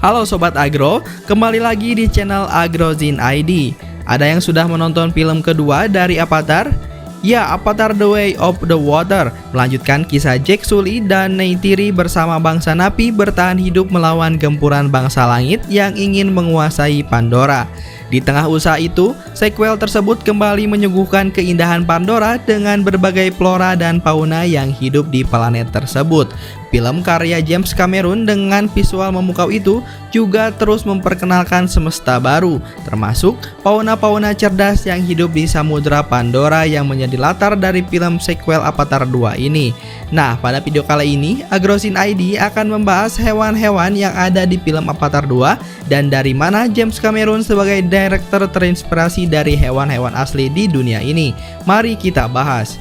Halo Sobat Agro, kembali lagi di channel AgroZine ID. Ada yang sudah menonton film kedua dari Avatar? Ya, Avatar The Way of the Water melanjutkan kisah Jack Sully dan Neytiri bersama bangsa Napi bertahan hidup melawan gempuran bangsa langit yang ingin menguasai Pandora. Di tengah usaha itu, sequel tersebut kembali menyuguhkan keindahan Pandora dengan berbagai flora dan fauna yang hidup di planet tersebut. Film karya James Cameron dengan visual memukau itu juga terus memperkenalkan semesta baru, termasuk fauna-fauna cerdas yang hidup di Samudra Pandora yang menjadi latar dari film sequel Avatar 2 ini. Nah, pada video kali ini, AgroZine ID akan membahas hewan-hewan yang ada di film Avatar 2 dan dari mana James Cameron sebagai director terinspirasi dari hewan-hewan asli di dunia ini. Mari kita bahas.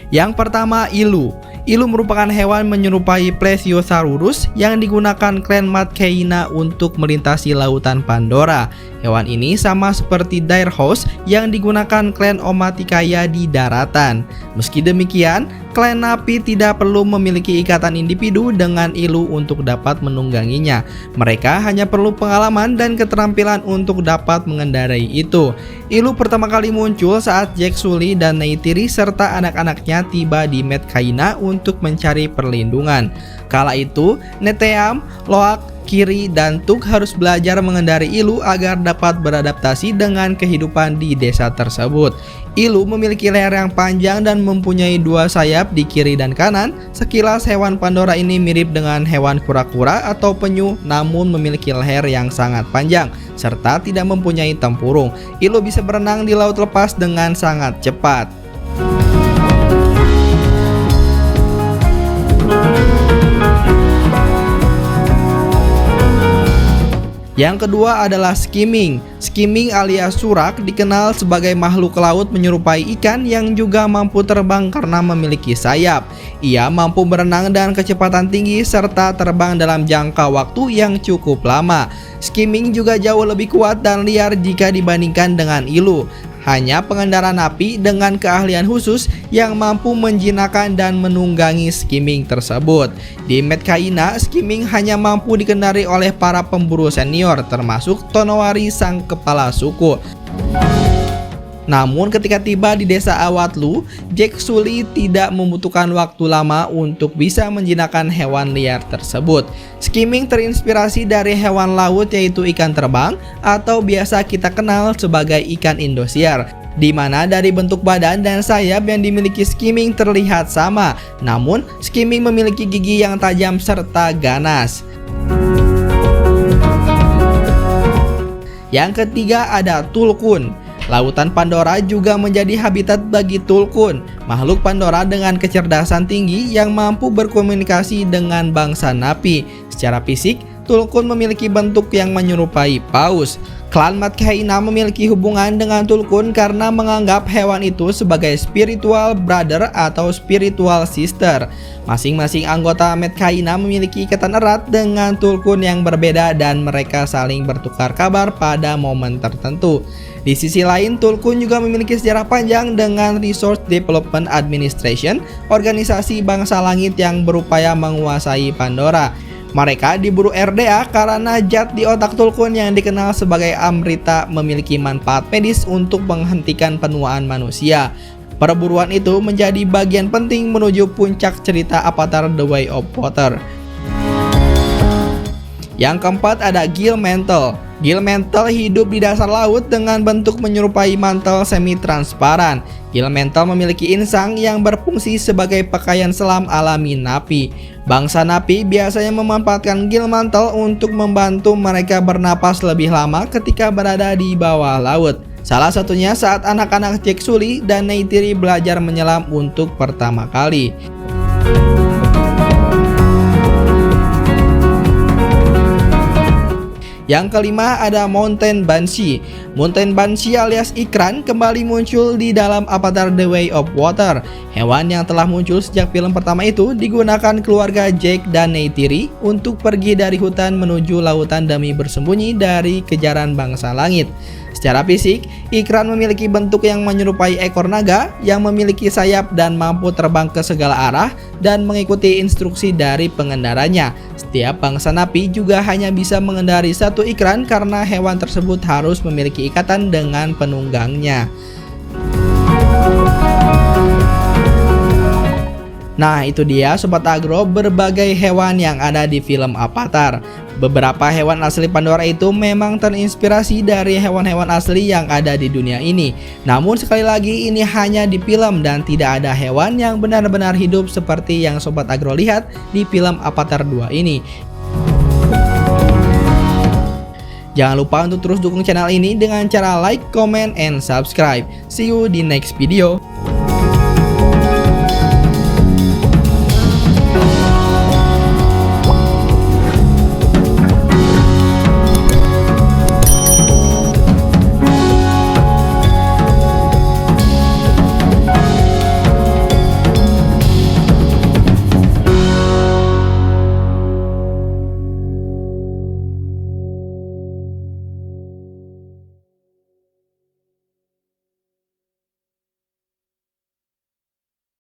Yang pertama, ilu. Ilu merupakan hewan menyerupai Plesiosaurus yang digunakan klan Matkeina untuk melintasi lautan Pandora. Hewan ini sama seperti Direhorse yang digunakan klan Omaticaya di daratan. Meski demikian, klan Napi tidak perlu memiliki ikatan individu dengan ilu untuk dapat menungganginya. Mereka hanya perlu pengalaman dan keterampilan untuk dapat mengendarai itu. Ilu pertama kali muncul saat Jack Sully dan Neytiri serta anak-anaknya tiba di Matkeina untuk mencari perlindungan. Kala itu, Neteyam, Loak, Kiri, dan Tuk harus belajar mengendarai ilu agar dapat beradaptasi dengan kehidupan di desa tersebut. Ilu memiliki leher yang panjang dan mempunyai dua sayap di kiri dan kanan. Sekilas hewan Pandora ini mirip dengan hewan kura-kura atau penyu, namun memiliki leher yang sangat panjang serta tidak mempunyai tempurung. Ilu bisa berenang di laut lepas dengan sangat cepat. Yang kedua adalah skimming. Skimming alias surak dikenal sebagai makhluk laut menyerupai ikan yang juga mampu terbang karena memiliki sayap. Ia mampu berenang dengan kecepatan tinggi serta terbang dalam jangka waktu yang cukup lama. Skimming juga jauh lebih kuat dan liar jika dibandingkan dengan ilu. Hanya pengendara Napi dengan keahlian khusus yang mampu menjinakkan dan menunggangi skimming tersebut. Di Matkeina, skimming hanya mampu dikendari oleh para pemburu senior, termasuk Tonowari sang kepala suku. Namun ketika tiba di desa Awatlu, Jack Sully tidak membutuhkan waktu lama untuk bisa menjinakkan hewan liar tersebut. Skimming terinspirasi dari hewan laut yaitu ikan terbang atau biasa kita kenal sebagai ikan Indosiar, di mana dari bentuk badan dan sayap yang dimiliki skimming terlihat sama, namun skimming memiliki gigi yang tajam serta ganas. Yang ketiga ada Tulkun. Lautan Pandora juga menjadi habitat bagi Tulkun, makhluk Pandora dengan kecerdasan tinggi yang mampu berkomunikasi dengan bangsa Napi. Secara fisik, Tulkun memiliki bentuk yang menyerupai paus. Klan Matkeina memiliki hubungan dengan Tulkun karena menganggap hewan itu sebagai spiritual brother atau spiritual sister. Masing-masing anggota Matkeina memiliki ikatan erat dengan Tulkun yang berbeda dan mereka saling bertukar kabar pada momen tertentu. Di sisi lain, Tulkun juga memiliki sejarah panjang dengan Resource Development Administration, organisasi bangsa langit yang berupaya menguasai Pandora. Mereka diburu RDA karena zat di otak Tulkun yang dikenal sebagai Amrita memiliki manfaat medis untuk menghentikan penuaan manusia. Perburuan itu menjadi bagian penting menuju puncak cerita Avatar The Way of Water. Yang keempat ada Gill Mantle. Gill Mantle hidup di dasar laut dengan bentuk menyerupai mantel semi-transparan. Gill Mantle memiliki insang yang berfungsi sebagai pakaian selam alami Napi. Bangsa Napi biasanya memanfaatkan Gill Mantle untuk membantu mereka bernapas lebih lama ketika berada di bawah laut. Salah satunya saat anak-anak Jack Sully dan Neytiri belajar menyelam untuk pertama kali. Yang kelima ada Mountain Banshee. Mountain Banshee alias ikran kembali muncul di dalam Avatar The Way of Water. Hewan yang telah muncul sejak film pertama itu digunakan keluarga Jake dan Neytiri untuk pergi dari hutan menuju lautan demi bersembunyi dari kejaran bangsa langit. Secara fisik, ikran memiliki bentuk yang menyerupai ekor naga yang memiliki sayap dan mampu terbang ke segala arah dan mengikuti instruksi dari pengendaranya. Setiap bangsa napi juga hanya bisa mengendari satu ikran karena hewan tersebut harus memiliki ikatan dengan penunggangnya. Nah, itu dia Sobat Agro berbagai hewan yang ada di film Avatar. Beberapa hewan asli Pandora itu memang terinspirasi dari hewan-hewan asli yang ada di dunia ini. Namun sekali lagi ini hanya di film dan tidak ada hewan yang benar-benar hidup seperti yang Sobat Agro lihat di film Avatar 2 ini. Jangan lupa untuk terus dukung channel ini dengan cara like, comment, and subscribe. See you di next video.